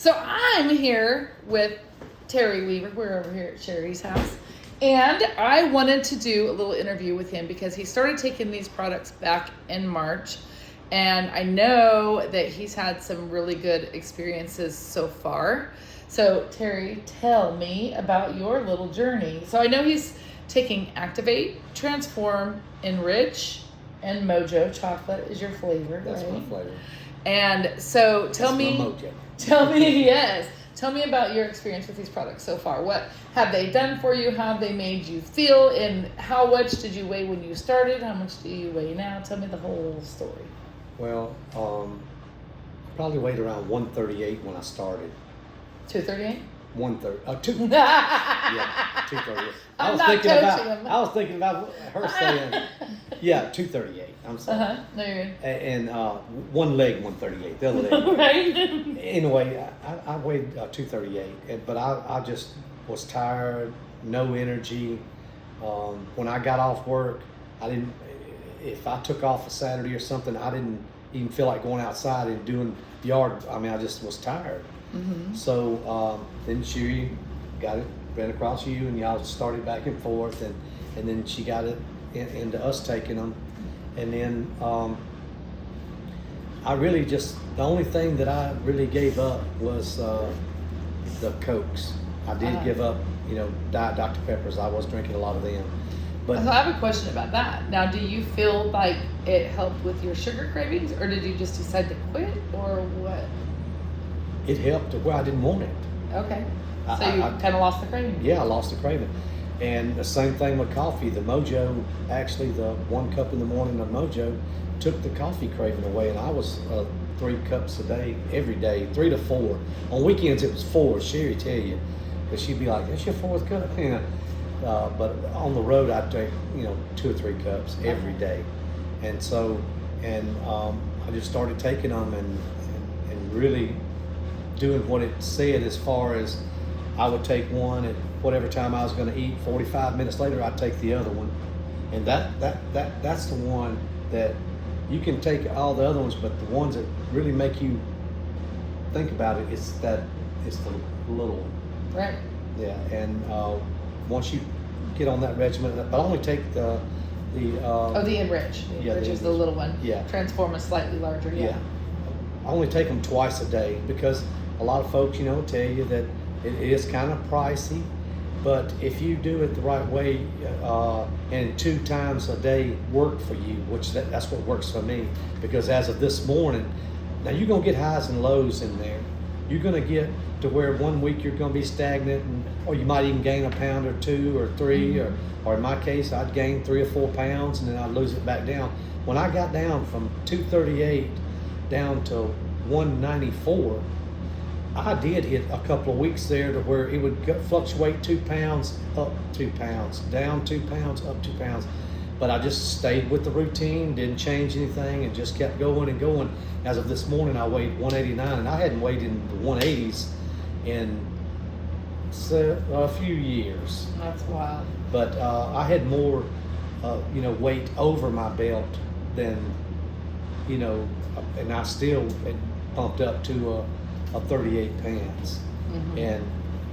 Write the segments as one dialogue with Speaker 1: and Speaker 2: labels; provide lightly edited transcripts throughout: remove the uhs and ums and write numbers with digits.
Speaker 1: So I'm here with Terry Weaver. We're over here at Sherry's house. And I wanted to do a little interview with him because he started taking these products back in March. And I know that he's had some really good experiences so far. So Terry, tell me about your little journey. So I know he's taking Activate, Transform, Enrich, and Mojo. Chocolate is your flavor,
Speaker 2: That's
Speaker 1: right?
Speaker 2: my flavor.
Speaker 1: And so tell
Speaker 2: That's
Speaker 1: me,
Speaker 2: my Mojo.
Speaker 1: yes. Tell me about your experience with these products so far. What have they done for you? How have they made you feel? And how much did you weigh when you started? How much do you weigh now? Tell me the whole story.
Speaker 2: Well, probably weighed around 138 when I started.
Speaker 1: 238?
Speaker 2: 130. Yeah, 238.
Speaker 1: I
Speaker 2: was thinking about her saying, yeah, 238. I'm sorry.
Speaker 1: No, you're good.
Speaker 2: And one leg 138, the other leg.
Speaker 1: Right.
Speaker 2: Anyway, I weighed 238, but I just was tired, no energy. When I got off work, if I took off a Saturday or something, I didn't even feel like going outside and doing yard. I mean, I just was tired.
Speaker 1: Mm-hmm.
Speaker 2: So then she got it, ran across you, and y'all started back and forth, and then she got it into us taking them. And then I really just, the only thing that I really gave up was the Cokes. I did give up, Diet Dr. Peppers. I was drinking a lot of them. But
Speaker 1: So I have a question about that. Now, do you feel like it helped with your sugar cravings, or did you just decide to quit, or what?
Speaker 2: it helped to where I didn't want it.
Speaker 1: Okay. So you kind of lost the craving.
Speaker 2: Yeah, I lost the craving. And the same thing with coffee. The Mojo, actually the 1 cup in the morning of Mojo took the coffee craving away, and I was 3 cups a day, every day, 3 to 4. On weekends it was 4, Sherry tell you. Because she'd be like, that's your 4th cup? But on the road I'd take, 2 or 3 cups every day. And so, I just started taking them and really doing what it said, as far as I would take one at whatever time I was going to eat. 45 minutes later, I'd take the other one, and that's the one that you can take all the other ones, but the ones that really make you think about it, it's the little one.
Speaker 1: Right.
Speaker 2: Yeah, and once you get on that regimen, but I only take the
Speaker 1: Enrich.
Speaker 2: Yeah,
Speaker 1: Enrich
Speaker 2: the
Speaker 1: is the
Speaker 2: Enrich.
Speaker 1: little one.
Speaker 2: Yeah.
Speaker 1: Transform is slightly larger.
Speaker 2: Yeah. I only take them twice a day, because a lot of folks, tell you that it is kind of pricey, but if you do it the right way, and 2 times a day work for you, which that's what works for me, because as of this morning, now you're going to get highs and lows in there. You're going to get to where 1 week you're going to be stagnant, or you might even gain a pound or 2 or 3, mm-hmm. or in my case, I'd gain 3 or 4 pounds, and then I'd lose it back down. When I got down from 238 down to 194, I did hit a couple of weeks there to where it would fluctuate 2 pounds, up 2 pounds, down 2 pounds, up 2 pounds. But I just stayed with the routine, didn't change anything, and just kept going and going. As of this morning, I weighed 189, and I hadn't weighed in the 180s in a few years.
Speaker 1: That's wild.
Speaker 2: But I had more, weight over my belt than, and I still had pumped up to 38 pounds. Mm-hmm. And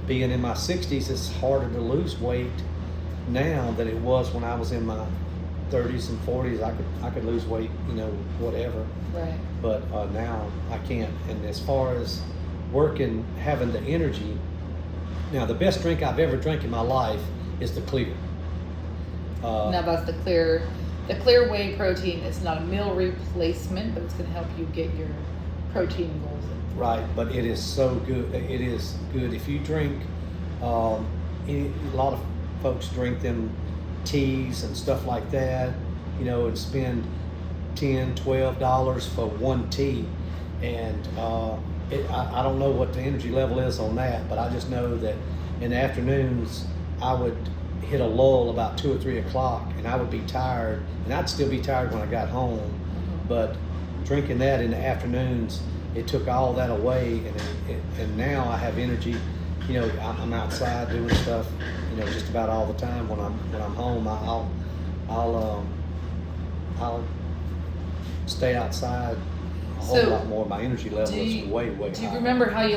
Speaker 2: being in my 60s, it's harder to lose weight now than it was when I was in my 30s and 40s. I could lose weight, whatever.
Speaker 1: Right.
Speaker 2: But now I can't. And as far as working, having the energy, now the best drink I've ever drank in my life is the Clear.
Speaker 1: Now that's the Clear whey protein. It's not a meal replacement, but it's going to help you get your protein goals.
Speaker 2: Right, but it is so good. It is good. If you drink, a lot of folks drink them teas and stuff like that, and spend $10, $12 for one tea. And I don't know what the energy level is on that, but I just know that in the afternoons, I would hit a lull about 2 or 3 o'clock, and I would be tired, and I'd still be tired when I got home. Mm-hmm. But drinking that in the afternoons, it took all that away, and now I have energy. I'm outside doing stuff, just about all the time. When I'm home, I'll stay outside a whole lot more. My energy level is way
Speaker 1: Do you
Speaker 2: higher.
Speaker 1: remember how you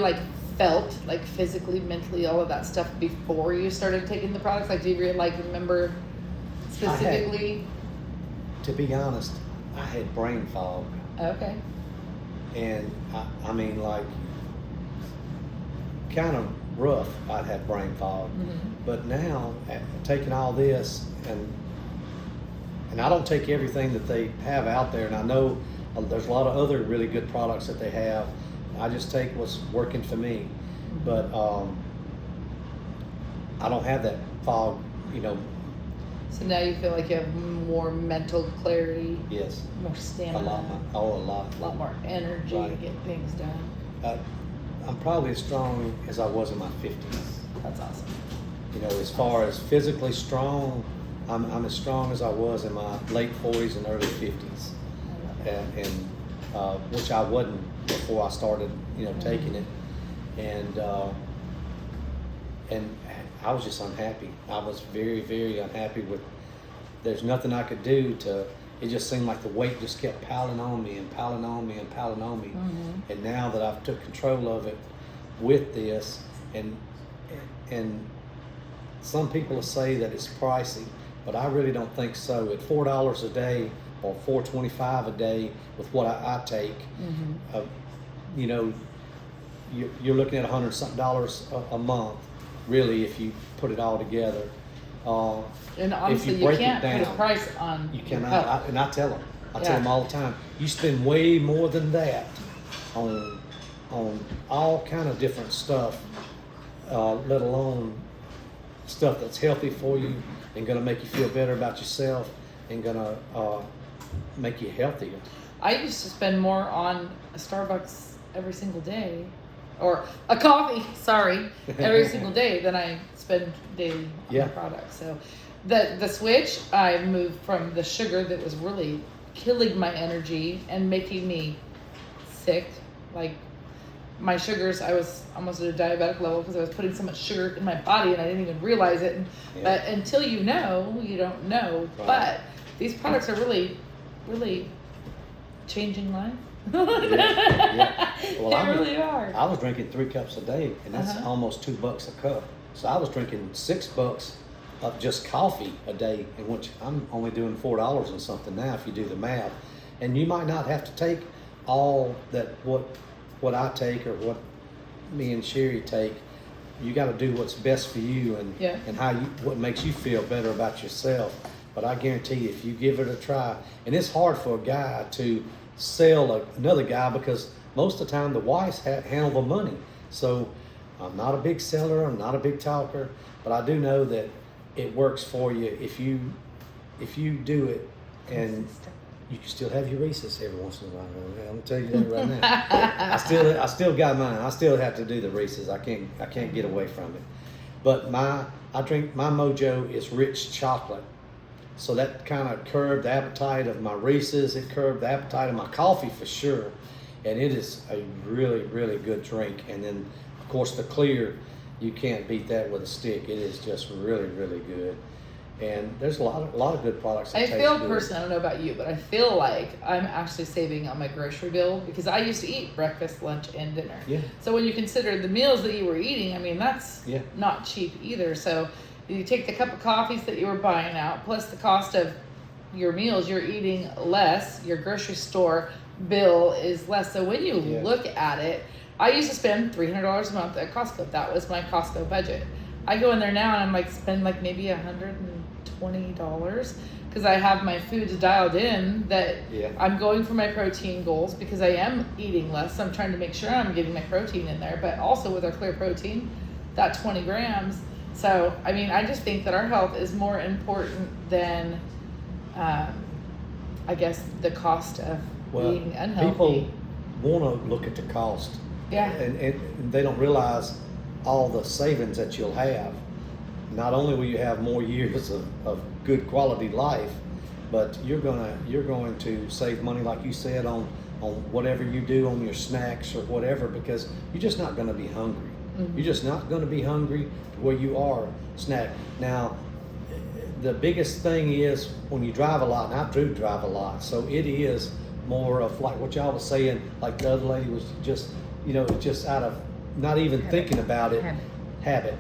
Speaker 1: felt, like physically, mentally, all of that stuff before you started taking the products? Like, do you remember specifically?
Speaker 2: To be honest, I had brain fog.
Speaker 1: Okay.
Speaker 2: And I mean, like, kind of rough, I'd have brain fog.
Speaker 1: Mm-hmm.
Speaker 2: But now, taking all this, and I don't take everything that they have out there, and I know there's a lot of other really good products that they have. I just take what's working for me.
Speaker 1: Mm-hmm.
Speaker 2: But I don't have that fog, you know.
Speaker 1: So now you feel like you have more mental clarity,
Speaker 2: Yes.
Speaker 1: more stamina,
Speaker 2: A lot.
Speaker 1: a lot more energy to
Speaker 2: Right.
Speaker 1: get things done.
Speaker 2: I'm probably as strong as I was in my 50s.
Speaker 1: That's awesome.
Speaker 2: You know, as far as physically strong, I'm as strong as I was in my late 40s and early 50s, and which I wasn't before I started, you know, taking it, and I was just unhappy. I was very, very unhappy with. There's nothing I could do to. It just seemed like the weight just kept piling on me and piling on me and piling on me.
Speaker 1: Mm-hmm.
Speaker 2: And now that I've took control of it with this, and some people will say that it's pricey, but I really don't think so. At $4 a day or $4.25 a day with what I take,
Speaker 1: Mm-hmm.
Speaker 2: you know, you're looking at $100-something a month, really, if you put it all together.
Speaker 1: And honestly,
Speaker 2: if
Speaker 1: you
Speaker 2: break
Speaker 1: can't
Speaker 2: it down,
Speaker 1: put a price on
Speaker 2: you
Speaker 1: your
Speaker 2: cannot.
Speaker 1: health.
Speaker 2: And I tell them, I
Speaker 1: Yeah.
Speaker 2: tell them all the time, you spend way more than that on all kind of different stuff, let alone stuff that's healthy for you and going to make you feel better about yourself and going to make you healthier.
Speaker 1: I used to spend more on a Starbucks every single day, or a coffee, every single day than I spend daily on
Speaker 2: Yeah.
Speaker 1: the product. So the switch, I moved from the sugar that was really killing my energy and making me sick. Like my sugars, I was almost at a diabetic level because I was putting so much sugar in my body and I didn't even realize it.
Speaker 2: Yeah.
Speaker 1: But until you know, you don't know.
Speaker 2: Right.
Speaker 1: But these products are really, really changing life.
Speaker 2: Yeah. Well,
Speaker 1: They really are.
Speaker 2: I was drinking 3 cups a day, and that's
Speaker 1: Uh-huh.
Speaker 2: almost $2 a cup. So I was drinking $6 of just coffee a day, in which I'm only doing $4 and something now if you do the math. And you might not have to take all that what I take or what me and Sherry take. You got to do what's best for you and
Speaker 1: Yeah.
Speaker 2: and what makes you feel better about yourself. But I guarantee you, if you give it a try, and it's hard for a guy to sell another guy because most of the time the wives handle the money. So I'm not a big seller, I'm not a big talker, but I do know that it works for you if you do it, and you can still have your Reese's every once in a while. I'm gonna tell you that right now. I still got mine. I still have to do the Reese's. I can't get away from it. But my Mojo is rich chocolate. So that kind of curbed the appetite of my Reese's. It curbed the appetite of my coffee for sure. And it is a really, really good drink. And then, of course, the clear, you can't beat that with a stick. It is just really, really good. And there's a lot of good products that
Speaker 1: I
Speaker 2: taste
Speaker 1: feel
Speaker 2: good.
Speaker 1: personally, I don't know about you, but I feel like I'm actually saving on my grocery bill because I used to eat breakfast, lunch, and dinner.
Speaker 2: Yeah.
Speaker 1: So when you consider the meals that you were eating, I mean, that's
Speaker 2: Yeah.
Speaker 1: not cheap either. So you take the cup of coffees that you were buying out, plus the cost of your meals, you're eating less. Your grocery store bill is less. So when you
Speaker 2: Yeah.
Speaker 1: look at it, I used to spend $300 a month at Costco. That was my Costco budget. I go in there now and I'm like spend like maybe $120 because I have my foods dialed in that
Speaker 2: Yeah.
Speaker 1: I'm going for my protein goals because I am eating less. I'm trying to make sure I'm getting my protein in there, but also with our clear protein, that 20 grams. So, I mean, I just think that our health is more important than, I guess, the cost of being unhealthy.
Speaker 2: People want to look at the cost.
Speaker 1: Yeah.
Speaker 2: And they don't realize all the savings that you'll have. Not only will you have more years of good quality life, but you're going to save money, like you said, on whatever you do on your snacks or whatever, because you're just not going to be hungry.
Speaker 1: Mm-hmm.
Speaker 2: You're just not going to be hungry to where you are snack. Now, the biggest thing is when you drive a lot, and I do drive a lot, so it is more of like what y'all was saying, like the other lady was just, just out of not even
Speaker 3: Habit.
Speaker 2: thinking about it. Habit.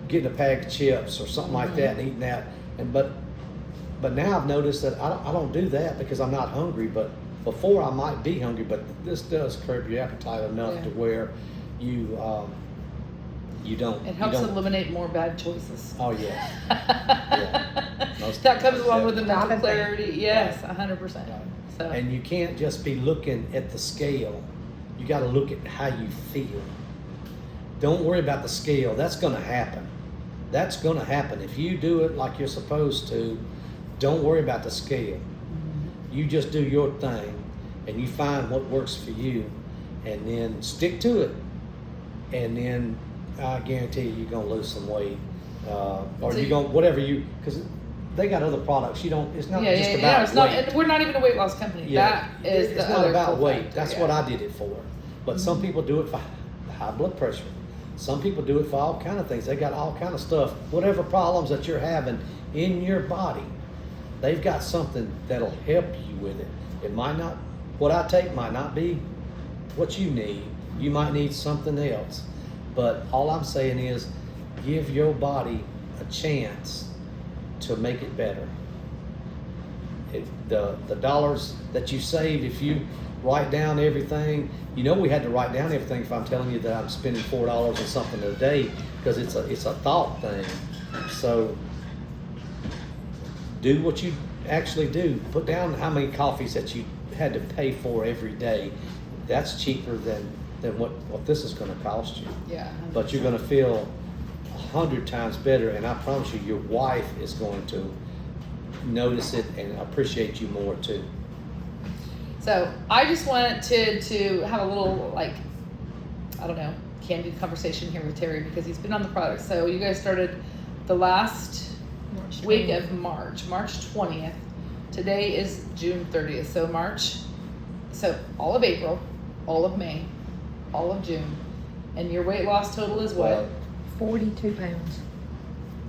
Speaker 2: Getting a bag of chips or something like that and eating that. But now I've noticed that I don't do that because I'm not hungry. But before I might be hungry, but this does curb your appetite enough to where you don't.
Speaker 1: It helps
Speaker 2: you don't,
Speaker 1: eliminate more bad choices.
Speaker 2: Oh yeah. Yeah.
Speaker 1: That comes along with the mental
Speaker 3: Definitely.
Speaker 1: clarity. Yes, 100%. So.
Speaker 2: And you can't just be looking at the scale. You got to look at how you feel. Don't worry about the scale. That's going to happen. That's going to happen. If you do it like you're supposed to, don't worry about the scale. You just do your thing and you find what works for you and then stick to it. And then I guarantee you're going to lose some weight. Or
Speaker 1: So
Speaker 2: you're going to, whatever you, because they got other products. You don't, it's not
Speaker 1: Yeah,
Speaker 2: just
Speaker 1: yeah,
Speaker 2: about
Speaker 1: it's
Speaker 2: weight.
Speaker 1: not. We're not even a weight loss company.
Speaker 2: Yeah.
Speaker 1: That is
Speaker 2: It's
Speaker 1: the
Speaker 2: not
Speaker 1: other
Speaker 2: about
Speaker 1: cool
Speaker 2: weight.
Speaker 1: factor,
Speaker 2: That's
Speaker 1: yeah.
Speaker 2: what I did it for. But some people do it for high blood pressure. Some people do it for all kind of things. They got all kind of stuff. Whatever problems that you're having in your body, they've got something that'll help you with it. It might not, what I take might not be what you need. You might need something else. But all I'm saying is give your body a chance to make it better. The dollars that you save, if you write down everything, you know we had to write down everything if I'm telling you that I'm spending $4 and something a day because it's a thought thing. So do what you actually do. Put down how many coffees that you had to pay for every day. That's cheaper than what this is going to cost you.
Speaker 1: Yeah.
Speaker 2: But you're going to feel 100 times better, and I promise you, your wife is going to notice it and appreciate you more too.
Speaker 1: So I just wanted to have a little, like, I don't know, candid conversation here with Terry because he's been on the product. So you guys started the last
Speaker 3: March
Speaker 1: week
Speaker 3: 20th.
Speaker 1: of March 20th. Today is June 30th. So all of April, all of May, all of June. And your weight loss total is what?
Speaker 2: Well,
Speaker 3: 42 pounds.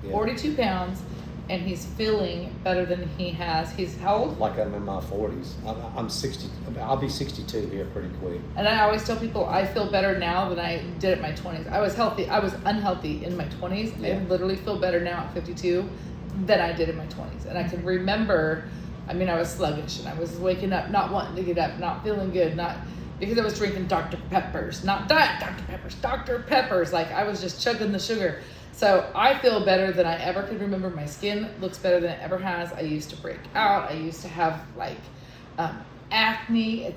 Speaker 2: yeah.
Speaker 1: 42 pounds. And he's feeling better than he has. He's how old?
Speaker 2: Like I'm in my 40s. I'm 60. I'll be 62 here pretty quick.
Speaker 1: And I always tell people I feel better now than I did at my 20s. I was healthy. I was unhealthy in my 20s.
Speaker 2: Yeah.
Speaker 1: I literally feel better now at 52 than I did in my 20s. And I can remember, I mean, I was sluggish and I was waking up, not wanting to get up, not feeling good, not because I was drinking Dr. Peppers, not Diet Dr. Peppers, Dr. Peppers. Like I was just chugging the sugar. So I feel better than I ever could remember. My skin looks better than it ever has. I used to break out. I used to have like acne.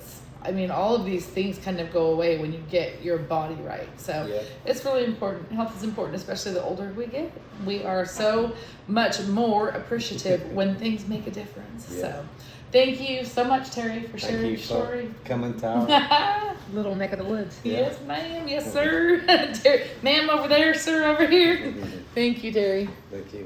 Speaker 1: All of these things kind of go away when you get your body right. So
Speaker 2: Yeah.
Speaker 1: it's really important. Health is important, especially the older we get. We are so much more appreciative when things make a difference.
Speaker 2: Yeah.
Speaker 1: So thank you so much, Terry, for sharing
Speaker 2: Thank you
Speaker 1: your story.
Speaker 2: for coming to our
Speaker 3: Little neck of the woods.
Speaker 1: Yes, ma'am. Yes, sir. Terry, ma'am over there, sir over here. Thank you, Terry.
Speaker 2: Thank you.